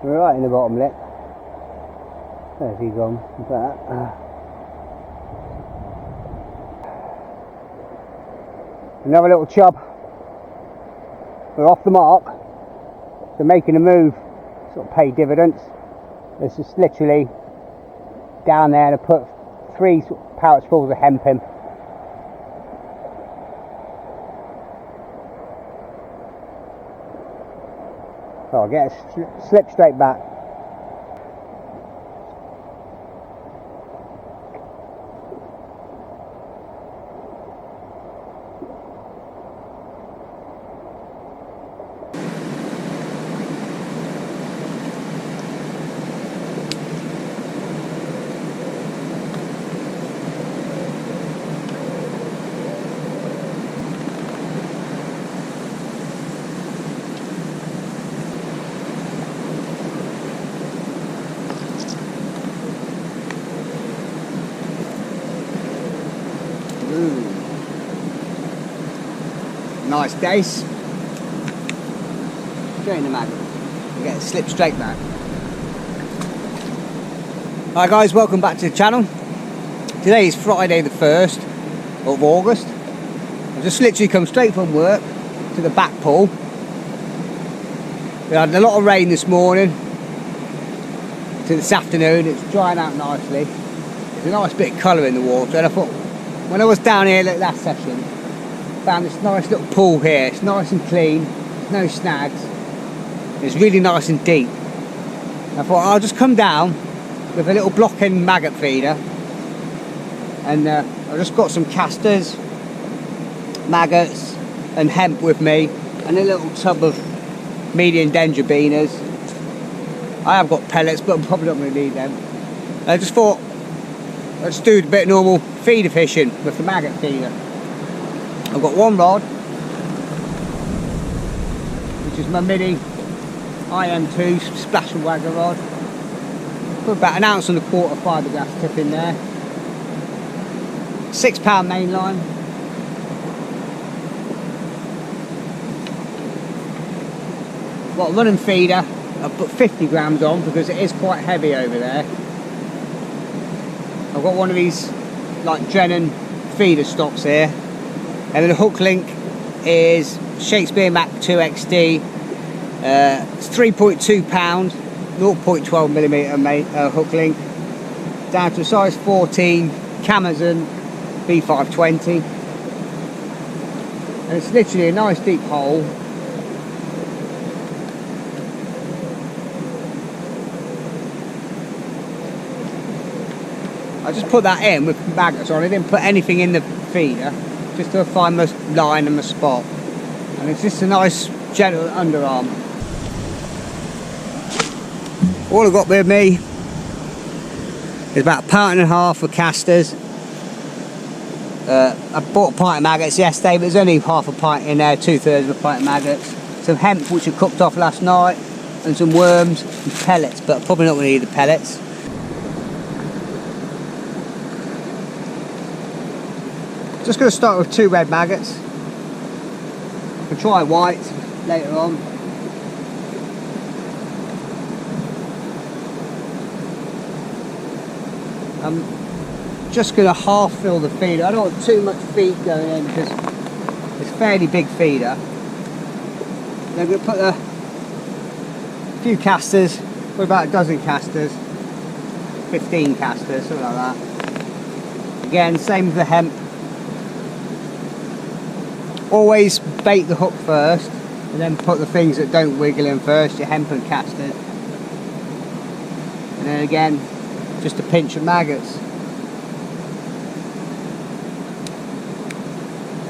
We're right in the bottom lip. There's he gone. Another little chub. We're off the mark, so making a move sort of pay dividends. This is literally down there to put 3 sort of pouch fulls of hemp in. So I'll get it slip straight back. Nice dace. Straight in the maggot. You get it slip straight back. Hi guys, welcome back to the channel. Today is Friday the 1st of August. I've just literally come straight from work to the back pool. We had a lot of rain this morning to this afternoon. It's drying out nicely. There's a nice bit of colour in the water, and I thought when I was down here last session, found this nice little pool here. It's nice and clean, there's no snags, it's really nice and deep. I thought I'll just come down with a little block-end maggot feeder, and I've just got some casters, maggots and hemp with me, and a little tub of medium dendrobinas. I have got pellets, but I'm probably not going to need them. I just thought let's do a bit of normal feeder fishing with the maggot feeder. I've got one rod, which is my mini IM2 splash and wagger rod. Put about 1.25 ounces fiberglass tip in there. £6 main line. Got a running feeder. I've put 50 grams on because it is quite heavy over there. I've got one of these like Drennan feeder stocks here. And then the hook link is Shakespeare Mac 2 XD. It's 3.2 pound, 0.12mm hook link, down to a size 14 Camazon B520. And it's literally a nice deep hole. I just put that in with maggots on. I didn't put anything in the feeder, just to find my line and my spot. And it's just a nice gentle underarm. All I've got with me is about £1.5 pound of casters. I bought a pint of maggots yesterday, but there's only half a pint in there, 2/3 of a pint of maggots. Some hemp which I cooked off last night, and some worms and pellets, but I'm probably not going to need the pellets. Just going to start with 2 red maggots. We'll try white later on. I'm just going to half fill the feeder. I don't want too much feed going in because it's a fairly big feeder. Then I'm going to put a few casters, probably about a dozen casters, 15 casters, something like that. Again, same with the hemp. Always bait the hook first, and then put the things that don't wiggle in first, your hemp and casters. And then again, just a pinch of maggots.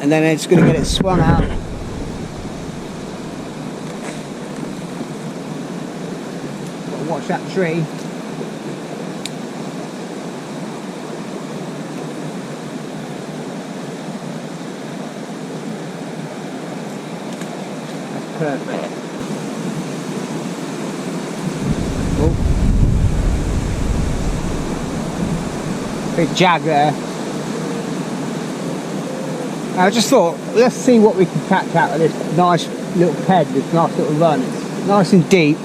And then it's going to get it swung out. Got to watch that tree. Perfect. Oh. Big jag there. I just thought, let's see what we can catch out of this nice little ped, this nice little run. It's nice and deep.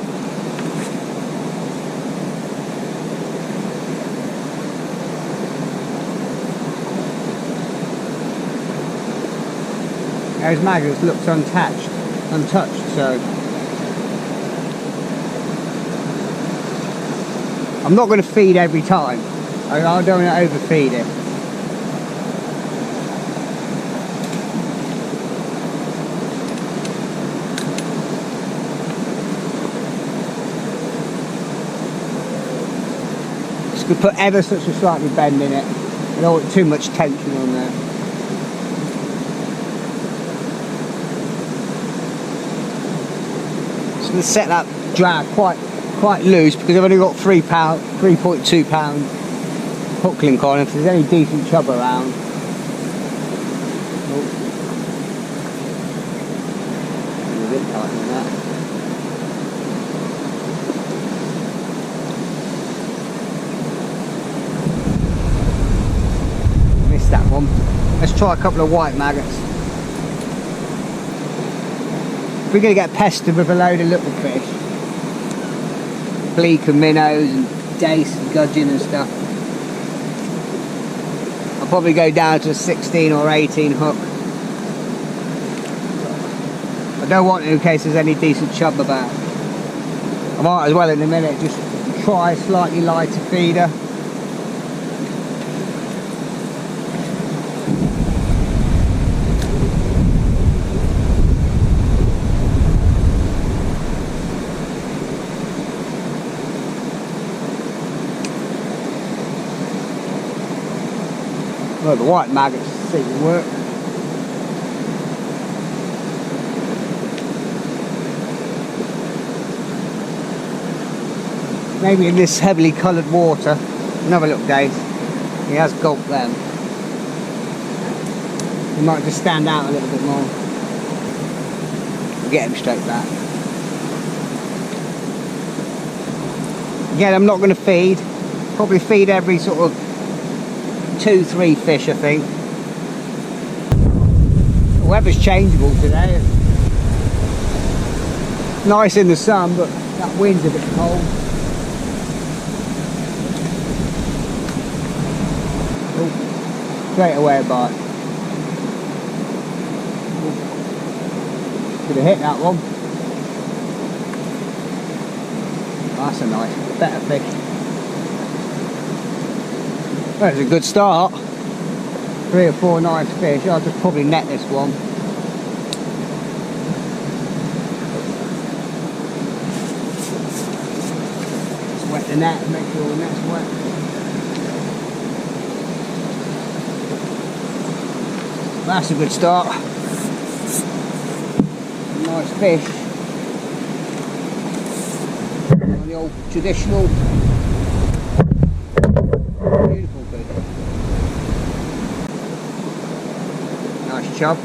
Those maggots looks untouched, so I'm not going to feed every time. I don't want to overfeed it. Just going to put ever such a slightly bend in it. I don't want too much tension on there. Just going to set that drag quite loose because I've only got 3.2 pound hook link on. If there's any decent chub around, a bit tighter than that. Missed that one. Let's try a couple of white maggots. If we're going to get pestered with a load of little fish, bleak and minnows and dace and gudgeon and stuff, I'll probably go down to a 16 or 18 hook. I don't want it in case there's any decent chub about. I might as well in a minute just try a slightly lighter feeder. Well, the white maggots seem to work. Maybe in this heavily coloured water. Another look, Dace. He has gulped them. He might just stand out a little bit more. Get him straight back. Again, I'm not going to feed. Probably feed every sort of 2-3 fish, I think. The weather's changeable today. Nice in the sun, but that wind's a bit cold. Oh, straight away a bite. Could have hit that one. That's a nice, better fish. That's a good start. 3 or 4 nice fish. I'll just probably net this one. Just wet the net and make sure the net's wet. That's a good start. Nice fish. On the old traditional. Beautiful fish. Nice chub.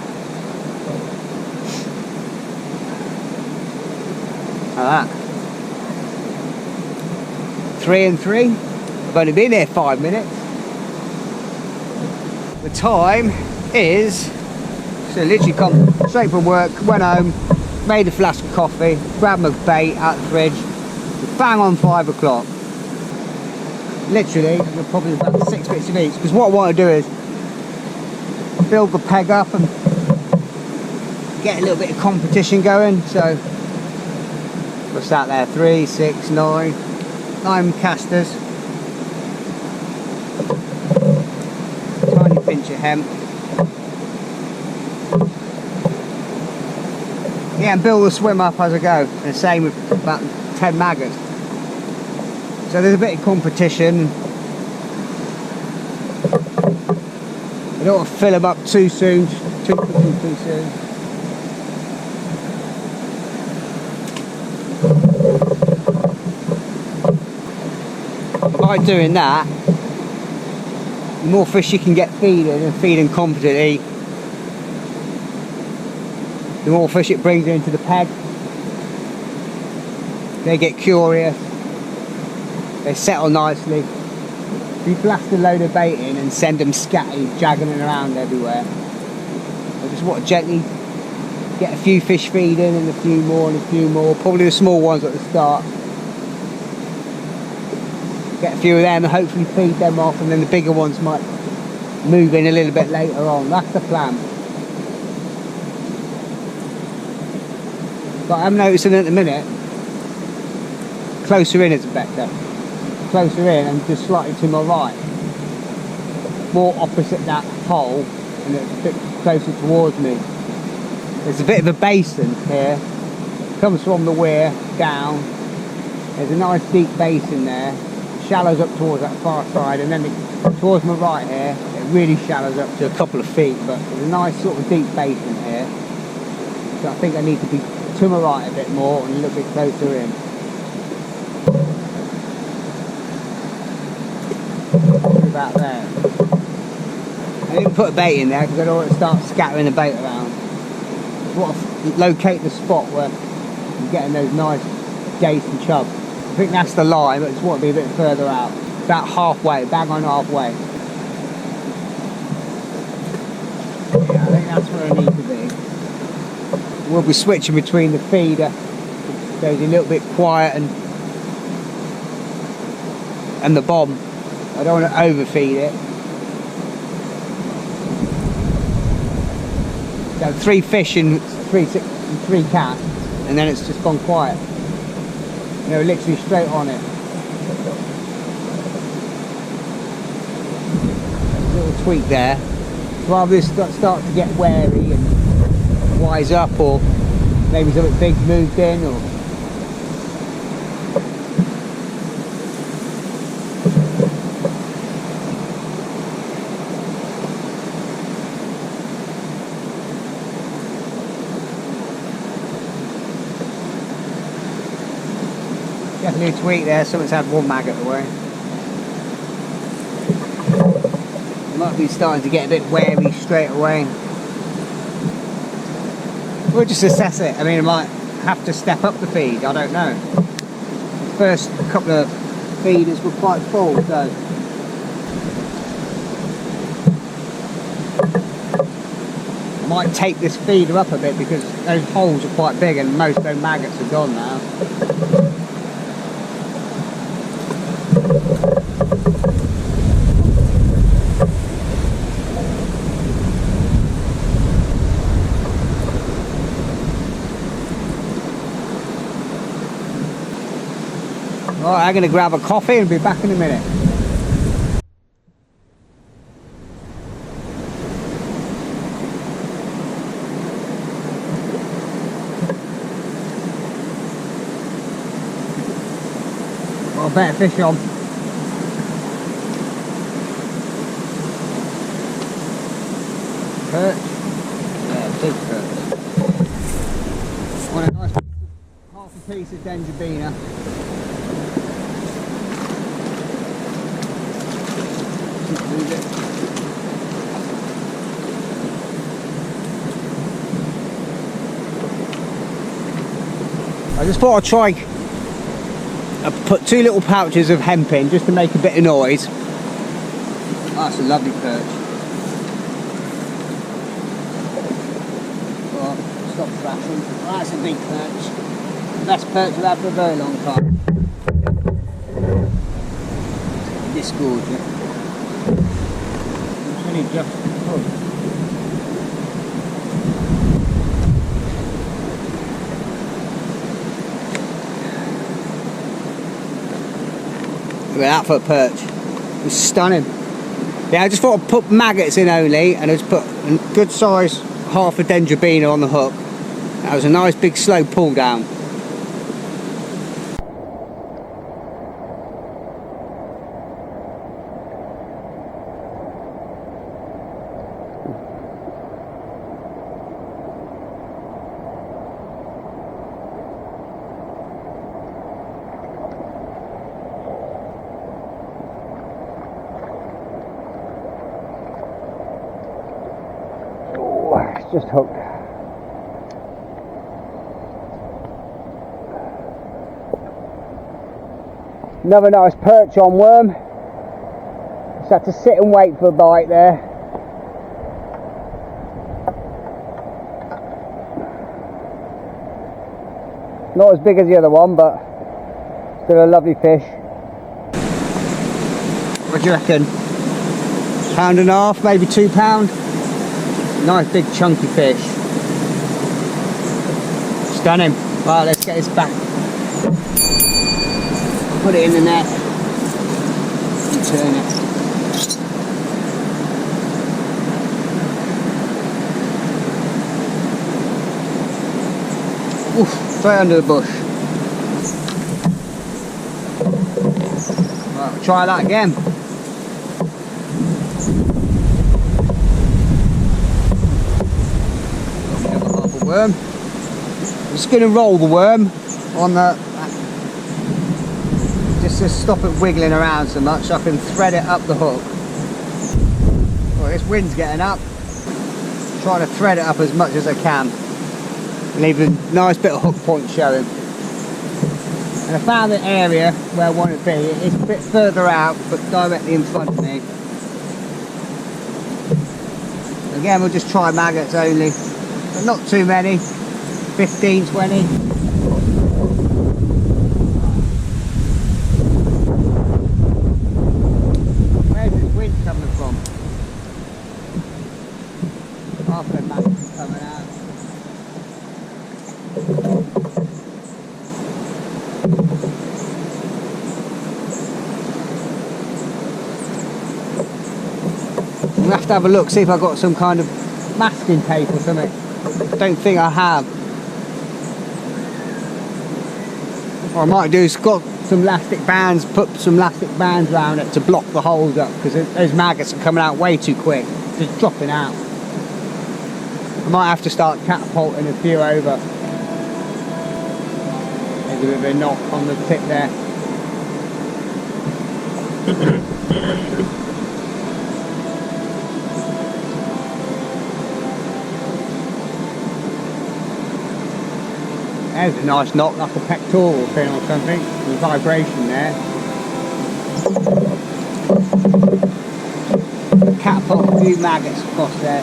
Like that. 3 and 3. I've only been here 5 minutes. The time is, so literally come straight from work, went home, made a flask of coffee, grabbed my bait out the fridge, bang on 5 o'clock. Literally, we're probably about 6 bits of each, because what I want to do is build the peg up and get a little bit of competition going. So what's that there? 3, 6, 9 casters, tiny pinch of hemp. Yeah, and build the swim up as I go. And the same with about 10 maggots. So there's a bit of competition. I don't want to fill them up too soon, too quickly, too soon. By doing that, the more fish you can get feeding and feeding competently, the more fish it brings into the peg. They get curious, they settle nicely. If you blast a load of bait in and send them scatty, jagging around everywhere, I just want to gently get a few fish feeding and a few more and a few more, probably the small ones at the start. Get a few of them and hopefully feed them off, and then the bigger ones might move in a little bit later on. That's the plan. But I'm noticing at the minute, closer in is better. Closer in and just slightly to my right. More opposite that hole and it's a bit closer towards me. There's a bit of a basin here. Comes from the weir down. There's a nice deep basin there. Shallows up towards that far side, and then towards my right here, it really shallows up to a couple of feet, but there's a nice sort of deep basin here. So I think I need to be to my right a bit more and a little bit closer in. About there. I didn't put a bait in there because I don't want to start scattering the bait around. I want to locate the spot where I'm getting those nice dace and chub. I think that's the line, but I just want to be a bit further out. About halfway, bang on halfway. Yeah, I think that's where I need to be. We'll be switching between the feeder, goes a little bit quiet, and the bomb. I don't want to overfeed it. So 3 fish and 3 casts, and then it's just gone quiet. You know, literally straight on it. A little tweak there. Rather this start to get wary and wise up, or maybe something big moved in, or definitely a tweak there. Someone's had one maggot away. Might be starting to get a bit wary straight away. We'll just assess it. I mean, I might have to step up the feed. I don't know. The first couple of feeders were quite full, so I might take this feeder up a bit because those holes are quite big and most of those maggots are gone now. Alright, I'm going to grab a coffee and be back in a minute. Got a better fish on. Perch? Yeah, big perch. Want a nice half a piece of dendrobina. I just thought I'd try. I put 2 little pouches of hemp in just to make a bit of noise. Oh, that's a lovely perch. Oh, stop flashing. Oh, that's a big perch. Best perch I've had for a very long time. This gorgeous. It's only just full. Look at that for a perch. It was stunning. Yeah, I just thought I'd put maggots in only, and I just put a good size half a dendrobina on the hook. That was a nice big slow pull down. Just hooked. Another nice perch on worm. Just had to sit and wait for a bite there. Not as big as the other one, but still a lovely fish. What do you reckon? £1.5, maybe £2? Nice big chunky fish. Stunning. Right, let's get this back. Put it in the net and turn it. Oof, straight under the bush. Right, we'll try that again. Got half a worm. I'm just going to roll the worm on the, just to stop it wiggling around so much so I can thread it up the hook. Well, this wind's getting up. Trying to thread it up as much as I can. Leave a nice bit of hook point showing. And I found the area where I want it to be. It's a bit further out, but directly in front of me. Again, we'll just try maggots only. But not too many. 15, 20. Where's this wind coming from? Half the maggots coming out. I'm going to have a look, see if I've got some kind of masking tape or something. I don't think I have. What I might do is got some elastic bands, put some elastic bands around it to block the holes up, because those maggots are coming out way too quick, just dropping out. I might have to start catapulting a few over. There's a bit of a knot on the tip there. There's a nice knot, like a pectoral fin or something. There's a vibration there. Catapult a few maggots across there.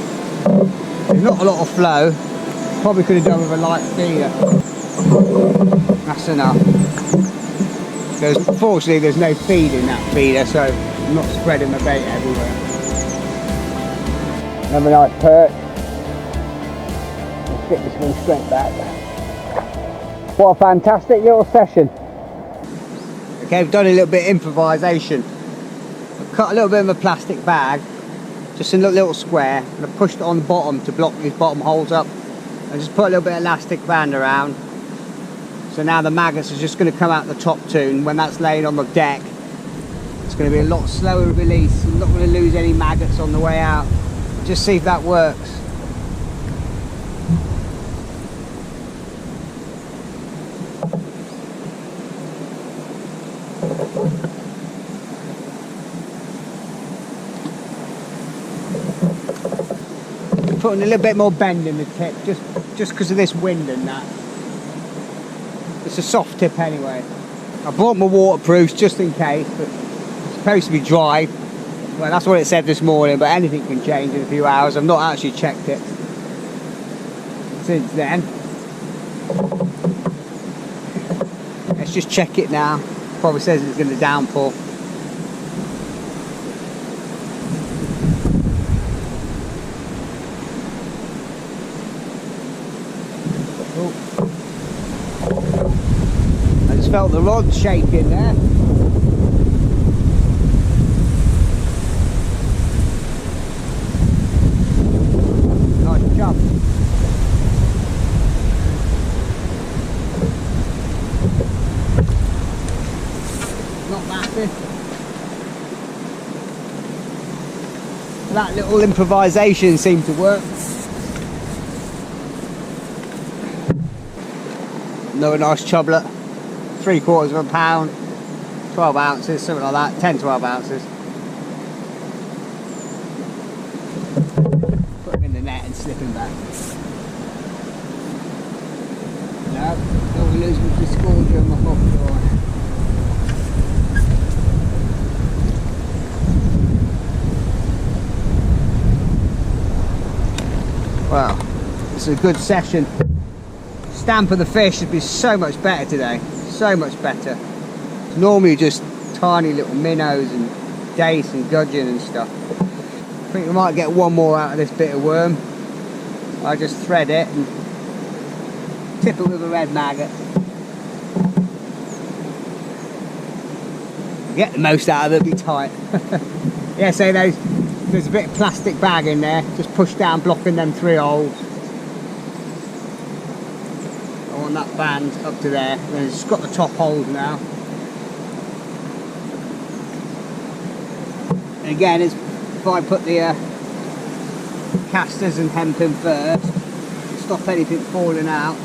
There's not a lot of flow. Probably could have done with a light feeder. That's enough. Fortunately there's no feed in that feeder, so I'm not spreading my bait everywhere. Have a nice perch. Let's get this one straight back. What a fantastic little session. Okay, we've done a little bit of improvisation. I've cut a little bit of a plastic bag, just in a little square, and I pushed it on the bottom to block these bottom holes up, and just put a little bit of elastic band around. So now the maggots are just going to come out the top two, and when that's laying on the deck, it's going to be a lot slower release. I'm not going to lose any maggots on the way out. Just see if that works. Putting a little bit more bend in the tip, just because of this wind and that. It's a soft tip anyway. I brought my waterproofs just in case, but it's supposed to be dry. Well, that's what it said this morning, but anything can change in a few hours. I've not actually checked it since then. Let's just check it now. Probably says it's going to downpour. I just felt the rod shaking there. Nice chub. Not massive. That little improvisation seemed to work. Another nice chublet, 3/4 of a pound, 12 ounces, something like that, 10-12 ounces. Put him in the net and slip him back. No, don't lose my discordia on my hook. Wow, it's a good session. Stamp of the fish would be so much better today, so much better. It's normally just tiny little minnows and dace and gudgeon and stuff. I think we might get one more out of this bit of worm. I just thread it and tip it with a red maggot. Get the most out of it, be tight. Yeah, so there's a bit of plastic bag in there, just push down, blocking them 3 holes. I want that band up to there, and it's got the top holes now. And again, if I put the casters and hemp in first, to stop anything falling out,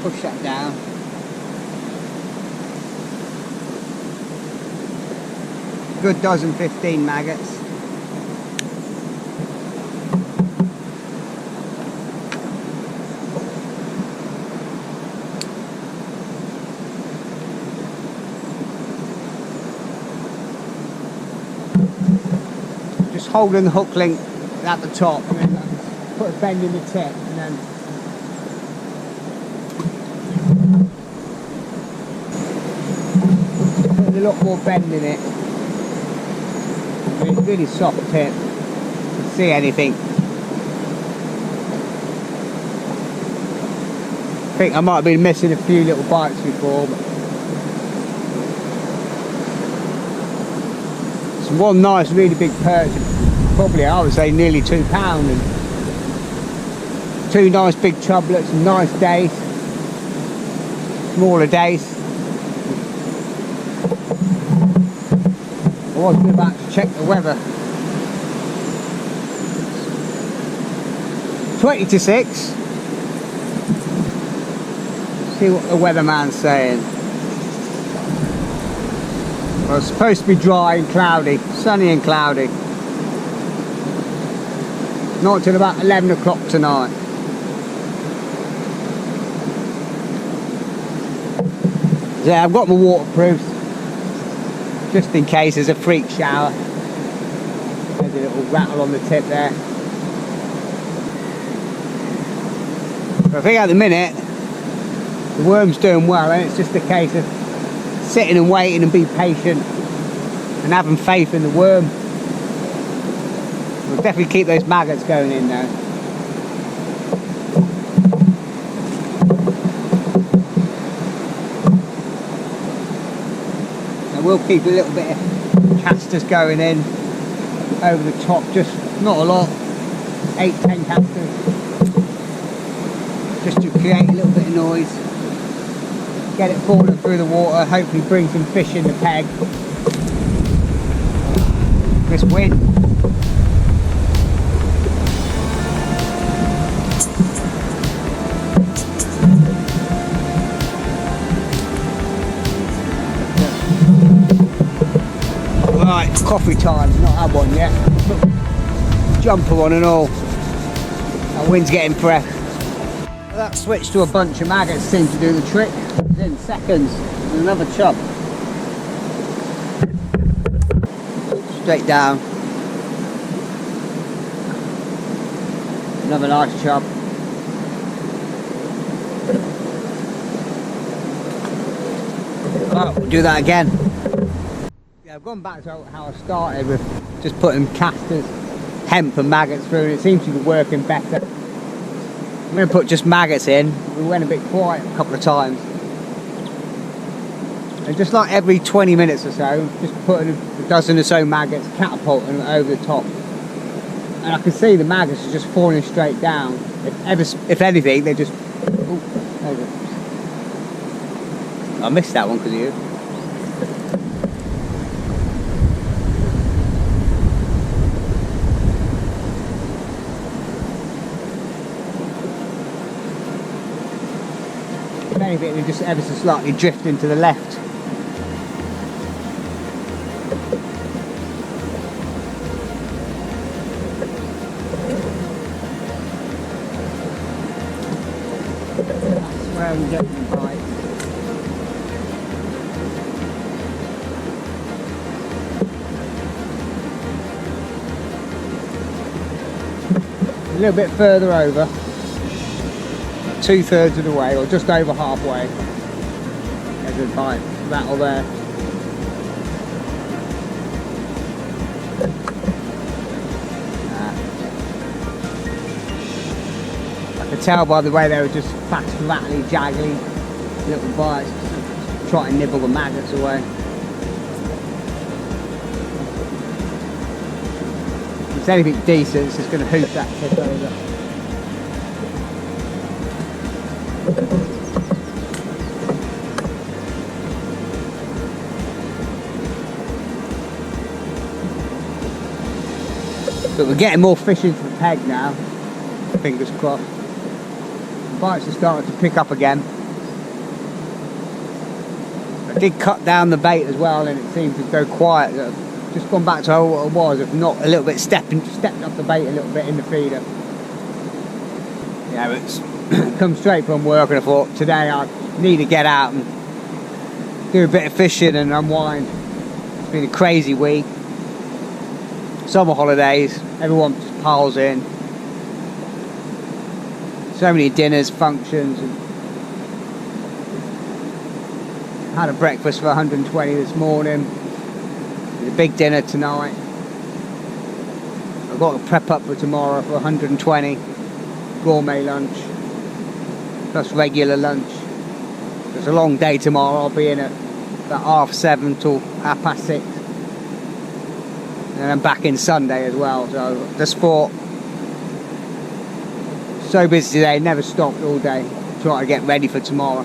push that down. Good dozen 15 maggots. Just holding the hook link at the top and then put a bend in the tip and then put a lot more bend in it. It's really soft tip. You can see anything. I think I might have been missing a few little bites before, but it's one nice, really big perch. Probably, I would say, nearly £2, and 2 nice big chublets, nice dace, smaller dace. I was about to check the weather. 20 to 6. See what the weatherman's saying. Well, it's supposed to be dry and cloudy, sunny and cloudy. Not until about 11 o'clock tonight. Yeah, I've got my waterproofs, just in case there's a freak shower. There's a little rattle on the tip there. But I think at the minute, the worm's doing well, and it's just a case of sitting and waiting and being patient and having faith in the worm. We'll definitely keep those maggots going in now. And we'll keep a little bit of casters going in over the top, just not a lot, 8-10 casters, just to create a little bit of noise, get it falling through the water, hopefully bring some fish in the peg. This wind. Right, coffee time, not had one yet. Jumper on and all. That wind's getting fresh. That switch to a bunch of maggots seemed to do the trick. Within seconds, and another chub. Straight down. Another nice chub. Right, we'll do that again. Yeah, I've gone back to how I started with just putting casters, hemp and maggots through, and it seems to be working better. I'm going to put just maggots in. We went a bit quiet a couple of times. And just like every 20 minutes or so, just putting a dozen or so maggots, catapulting them over the top. And I can see the maggots are just falling straight down. If anything, they just... Ooh, there we go. I missed that one because of you. If anything, they just ever so slightly drifting to the left. That's where I'm getting the bite. A little bit further over. 2/3 of the way, or just over halfway. There's a bite, rattle there. I could tell by the way they were just fast, rattly, jaggly little bites, trying to nibble the maggots away. If it's anything decent, it's just going to hoop that fish over. But we're getting more fish into the peg now, fingers crossed. The bites are starting to pick up again. I did cut down the bait as well, and it seemed to go quiet. I've just gone back to how it was, if not a little bit stepped up the bait a little bit in the feeder. Yeah, it's come straight from work, and I thought today I need to get out and do a bit of fishing and unwind. It's been a crazy week. Summer holidays, everyone just piles in. So many dinners, functions, and had a breakfast for 120 this morning. There's a big dinner tonight. I've got to prep up for tomorrow for 120. Gourmet lunch, plus regular lunch. It's a long day tomorrow. I'll be in at about 7:30 till 6:30. And I'm back in Sunday as well, so the sport, so busy today, never stopped all day trying to get ready for tomorrow.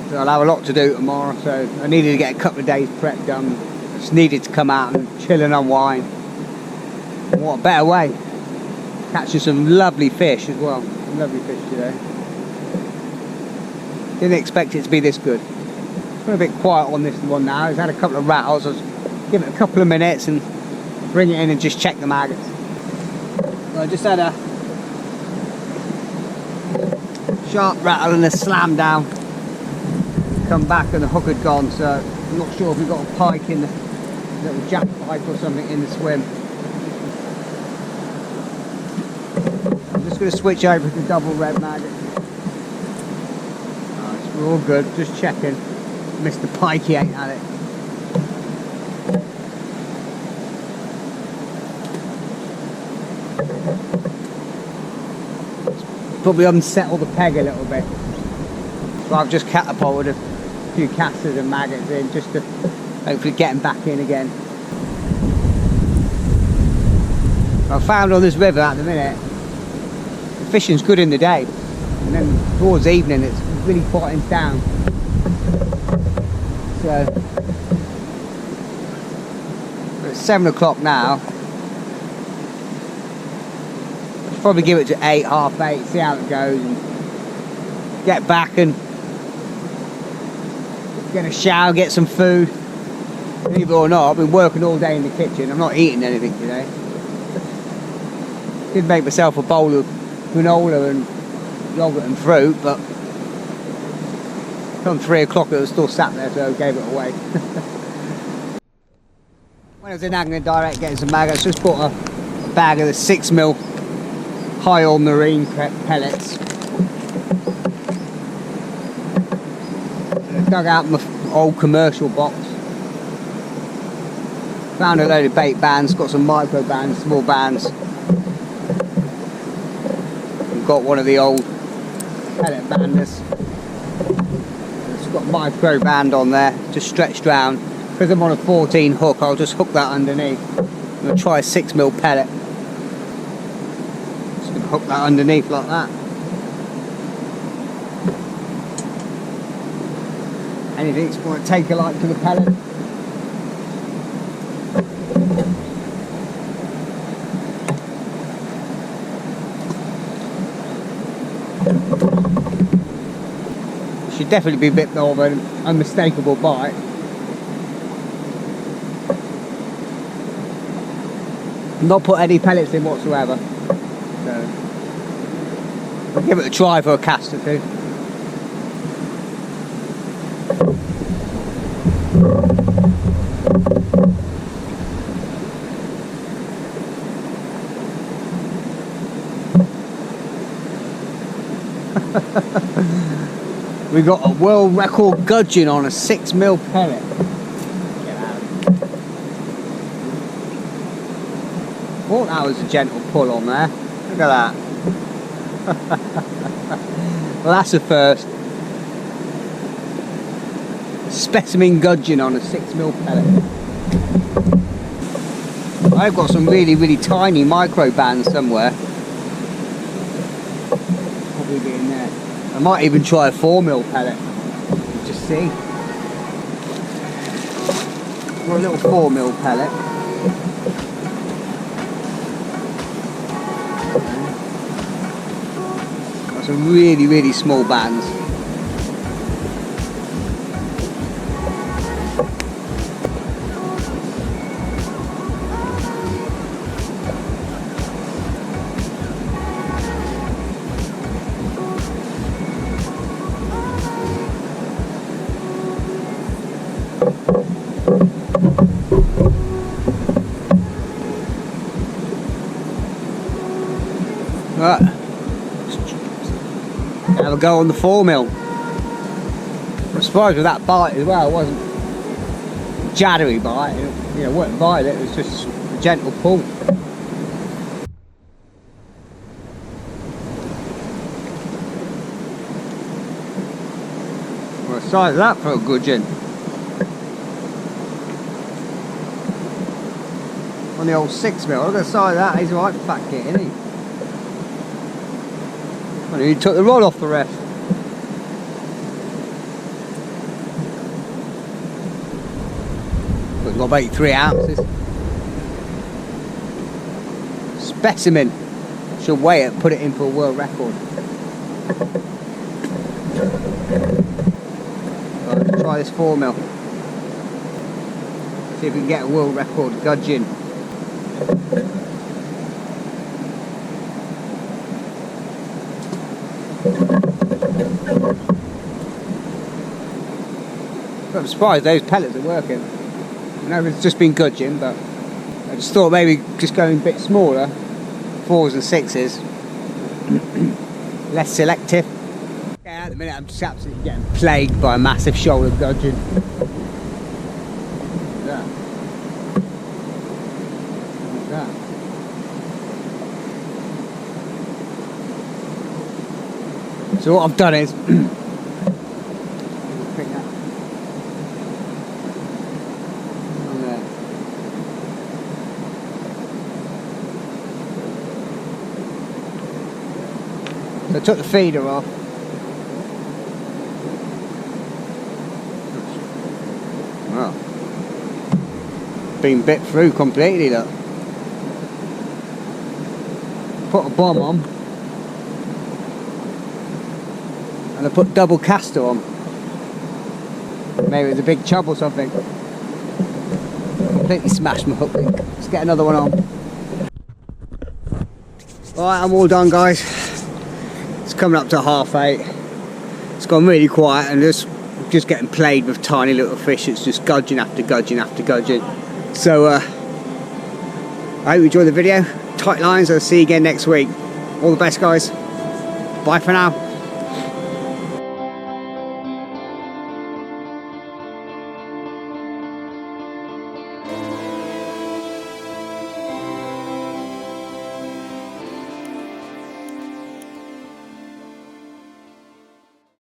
So I'll have a lot to do tomorrow, so I needed to get a couple of days prep done. Just needed to come out and chill and unwind. And what a better way, catching some lovely fish as well. Some lovely fish today. Didn't expect it to be this good. It's been a bit quiet on this one now. It's had a couple of rattles. I was give it a couple of minutes and bring it in and just check the maggots. So I just had a sharp rattle and a slam down. Come back and the hook had gone, so I'm not sure if we got a pike in the little jack pike or something in the swim. I'm just going to switch over to double red maggot. Right, we're all good, just checking. Mr. Pikey ain't at it. Probably unsettled the peg a little bit. So I've just catapulted a few casters and maggots in just to hopefully get them back in again. I found on this river at the minute, the fishing's good in the day, and then towards evening it's really quietens down. So it's 7 o'clock now. Probably give it to 8, half 8, see how it goes, and get back and get a shower, get some food. Believe it or not, I've been working all day in the kitchen. I'm not eating anything today. Did make myself a bowl of granola and yogurt and fruit, but from 3 o'clock it was still sat there, so I gave it away. When I was in Agner Direct getting some maggots, just bought a bag of the 6mm high oil marine pellets. I dug out my old commercial box. Found a load of bait bands, got some micro bands, small bands. And got one of the old pellet banders. It's got a micro band on there, just stretched round. Because I'm on a 14 hook, I'll just hook that underneath. I'm going to try a 6mm pellet. Hook that underneath like that. Anything's going to take a light to the pellet. Should definitely be a bit more of an unmistakable bite. Not put any pellets in whatsoever. So I'll give it a try for a cast or two. We got a world record gudgeon on a 6mm pellet. Thought that was a gentle pull on there. Look at that. Well, that's the first. Specimen gudgeon on a 6mm pellet. I've got some really tiny micro bands somewhere. Probably be in there. I might even try a 4mm pellet. Just see. Got a little 4mm pellet. Got some really small bands. Right. Have a go on the 4mm. I'm surprised with that bite as well. It wasn't a jaddery bite. You know, wasn't bite it. It was just a gentle pull. Well, the size of that for a gudgeon. On the old 6mm. Look at the size of that. He's a right fat kid, isn't he? Well, he took the rod off the rest. But got about 3 ounces. Specimen. Should weigh it, put it in for a world record. Right, let's try this 4mm. See if we can get a world record gudgeon. I'm surprised those pellets are working. I know it's just been gudgeon, but I just thought maybe just going a bit smaller, 4s and 6s, less selective. Yeah, at the minute I'm just absolutely getting plagued by a massive shoulder gudgeon. Yeah. Like that. So what I've done is so I took the feeder off. Well, been bit through completely, look. Put a bomb on. And I put double caster on. Maybe it was a big chub or something. Completely smashed my hook link. Let's get another one on. Alright, I'm all done, guys. It's coming up to 8:30. It's gone really quiet and just getting played with tiny little fish. It's just gudgeon after gudgeon after gudgeon. So I hope you enjoyed the video. Tight lines. I'll see you again next week. All the best, guys. Bye for now.